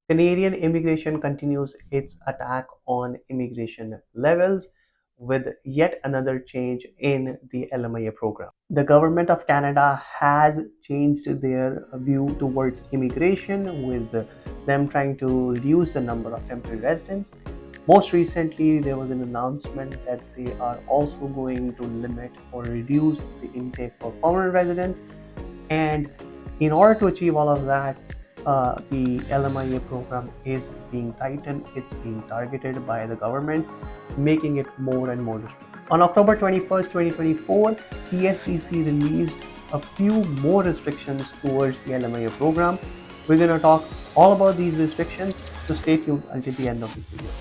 Canadian immigration continues its attack on immigration levels with yet another change in the LMIA program. The government of Canada has changed their view towards immigration, with them trying to reduce the number of temporary residents. Most recently, there was an announcement that they are also going to limit or reduce the intake for permanent residents. And in order to achieve all of that, the LMIA program is being tightened, it's being targeted by the government, making it more and more restrictive. On October 21st, 2024, ESTC released a few more restrictions towards the LMIA program. We're going to talk all about these restrictions, so stay tuned until the end of this video.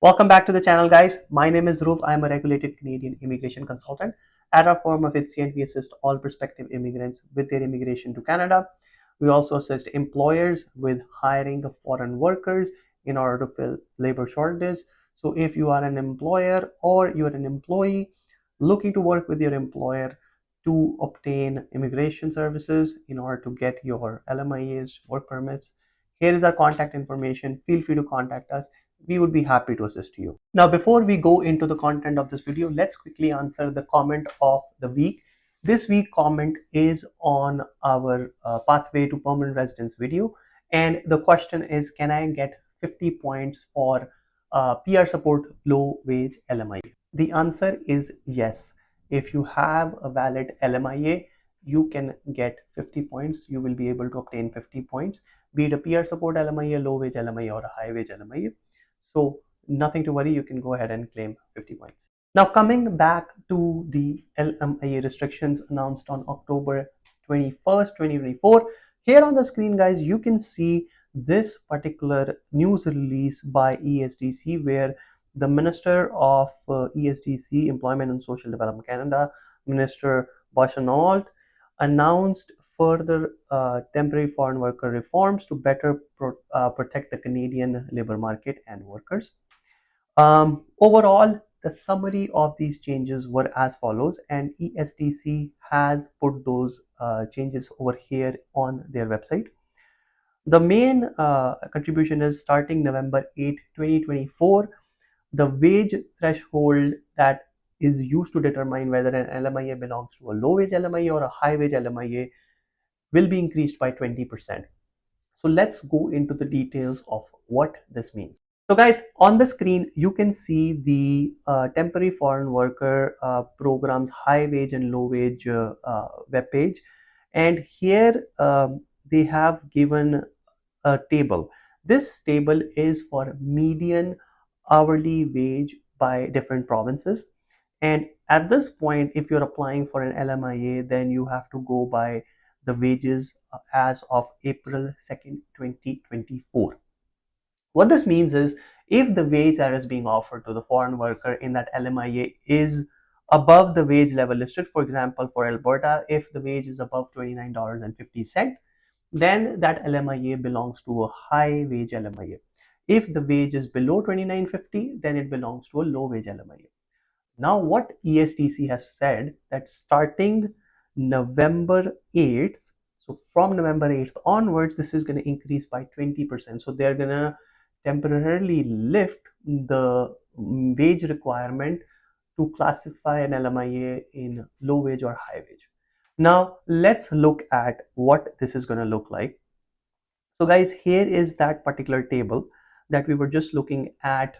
Welcome back to the channel, guys. My name is Dhruv. I'm a regulated Canadian immigration consultant. At our firm Effizient, we assist all prospective immigrants with their immigration to Canada. We also assist employers with hiring of foreign workers in order to fill labor shortages. So if you are an employer or you're an employee looking to work with your employer to obtain immigration services in order to get your LMIAs, work permits, here is our contact information. Feel free to contact us. We would be happy to assist you. Now, before we go into the content of this video, let's quickly answer the comment of the week. This week comment is on our pathway to permanent residence video, and the question is, can I get 50 points for PR support low wage LMIA? The answer is yes. If you have a valid LMIA, you can get 50 points. You will be able to obtain 50 points, be it a PR support LMIA, low wage LMIA, or a high wage LMIA. So nothing to worry, you can go ahead and claim 50 points. Now, coming back to the LMIA restrictions announced on October 21st, 2024, here on the screen, guys, you can see this particular news release by ESDC, where the Minister of ESDC, Employment and Social Development Canada, Minister Bachanalt, announced further temporary foreign worker reforms to better protect the Canadian labor market and workers. Overall, the summary of these changes were as follows, and ESTC has put those changes over here on their website. The main contribution is starting November 8, 2024, the wage threshold that is used to determine whether an LMIA belongs to a low wage LMIA or a high wage LMIA will be increased by 20%. So let's go into the details of what this means. So guys, on the screen, you can see the temporary foreign worker programs, high wage and low wage web page. And here they have given a table. This table is for median hourly wage by different provinces. And at this point, if you're applying for an LMIA, then you have to go by the wages as of April 2nd, 2024. What this means is, if the wage that is being offered to the foreign worker in that LMIA is above the wage level listed, for example, for Alberta, if the wage is above $29.50, then that LMIA belongs to a high wage LMIA. If the wage is below $29.50, then it belongs to a low wage LMIA. Now, what ESTC has said, that starting November 8th, so from November 8th onwards, this is going to increase by 20%. So they're going to temporarily lift the wage requirement to classify an LMIA in low wage or high wage. Now, let's look at what this is going to look like. So guys, here is that particular table that we were just looking at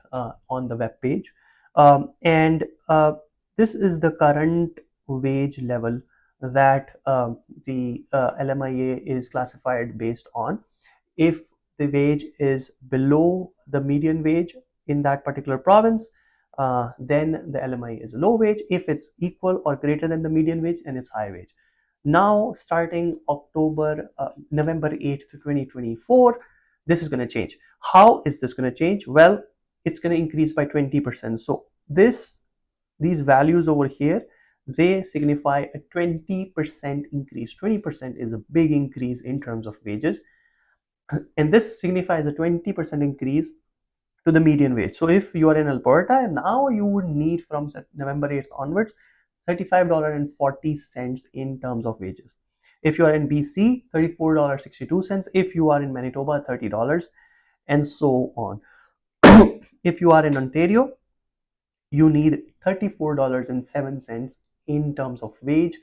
on the web page. This is the current wage level that the LMIA is classified based on. If the wage is below the median wage in that particular province, then the LMIA is low wage. If it's equal or greater than the median wage, then it's high wage. Now, starting November 8th, 2024, this is going to change. How is this going to change? Well, it's going to increase by 20%. So these values over here, they signify a 20% increase. 20% is a big increase in terms of wages. And this signifies a 20% increase to the median wage. So if you are in Alberta, now you would need from November 8th onwards $35.40 in terms of wages. If you are in BC, $34.62. If you are in Manitoba, $30, and so on. If you are in Ontario, you need $34.07 in terms of wage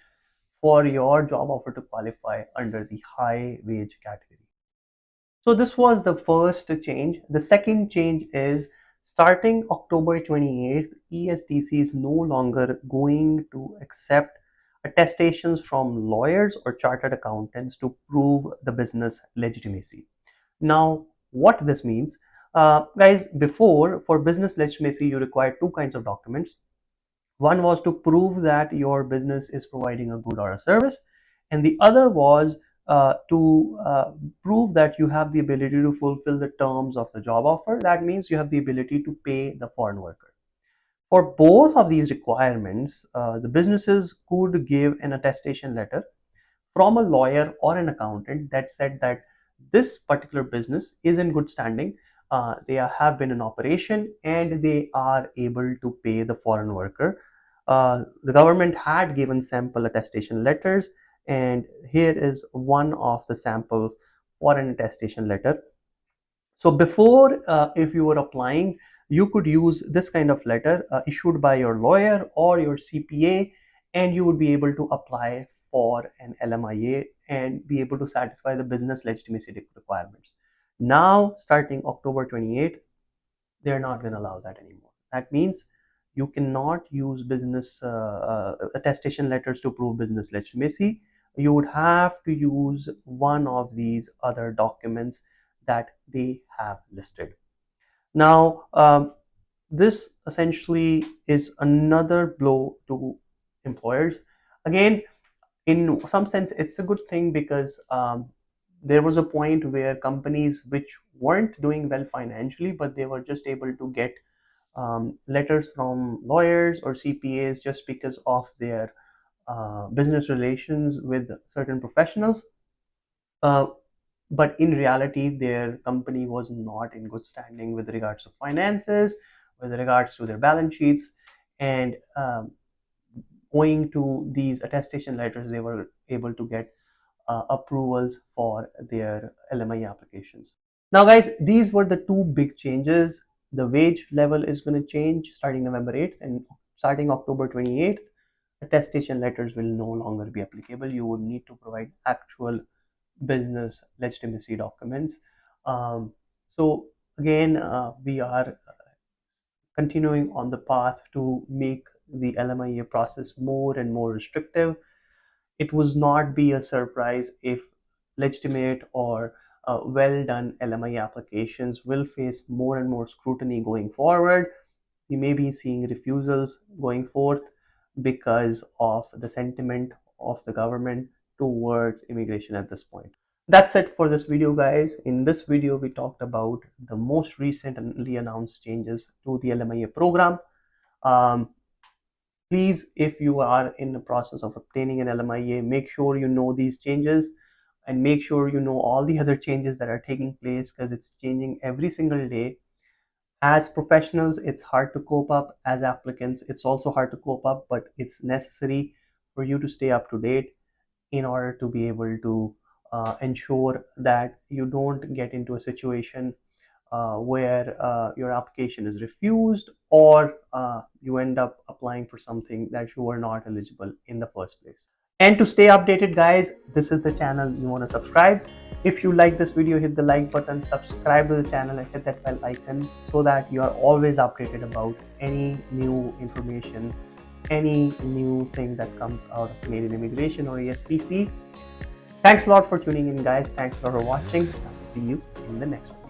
for your job offer to qualify under the high wage category. So this was the first change. The second change is starting October 28th, ESDC is no longer going to accept attestations from lawyers or chartered accountants to prove the business legitimacy. Now, what this means, guys, before for business legitimacy, you require two kinds of documents. One was to prove that your business is providing a good or a service, and the other was to prove that you have the ability to fulfill the terms of the job offer. That means you have the ability to pay the foreign worker. For both of these requirements, the businesses could give an attestation letter from a lawyer or an accountant that said that this particular business is in good standing. They have been in operation and they are able to pay the foreign worker. The government had given sample attestation letters, and here is one of the samples for an attestation letter. So before, if you were applying, you could use this kind of letter issued by your lawyer or your CPA, and you would be able to apply for an LMIA and be able to satisfy the business legitimacy requirements. Now, starting October 28th, they're not going to allow that anymore. That means you cannot use business attestation letters to prove business legitimacy. You would have to use one of these other documents that they have listed. Now, this essentially is another blow to employers. Again, in some sense, it's a good thing because there was a point where companies which weren't doing well financially, but they were just able to get letters from lawyers or CPAs just because of their business relations with certain professionals. But in reality, their company was not in good standing with regards to finances, with regards to their balance sheets, and owing to these attestation letters, they were able to get approvals for their LMIA applications. Now, guys, these were the two big changes. The wage level is going to change starting November 8th, and starting October 28th, attestation letters will no longer be applicable. You would need to provide actual business legitimacy documents. So again, we are continuing on the path to make the LMIA process more and more restrictive. It would not be a surprise if legitimate or well done LMIA applications will face more and more scrutiny going forward. We may be seeing refusals going forth because of the sentiment of the government towards immigration at this point. That's it for this video, guys. In this video, we talked about the most recently announced changes to the LMIA program. Please, if you are in the process of obtaining an LMIA, make sure you know these changes and make sure you know all the other changes that are taking place, because it's changing every single day. As professionals, it's hard to cope up. As applicants, it's also hard to cope up, but it's necessary for you to stay up to date in order to be able to ensure that you don't get into a situation where your application is refused, or you end up applying for something that you were not eligible in the first place. And to stay updated, guys, this is the channel you want to subscribe. If you like this video, hit the like button, subscribe to the channel and hit that bell icon so that you are always updated about any new information, any new thing that comes out of Canadian immigration or ESDC. Thanks a lot for tuning in, guys. Thanks a lot for watching. I'll see you in the next one.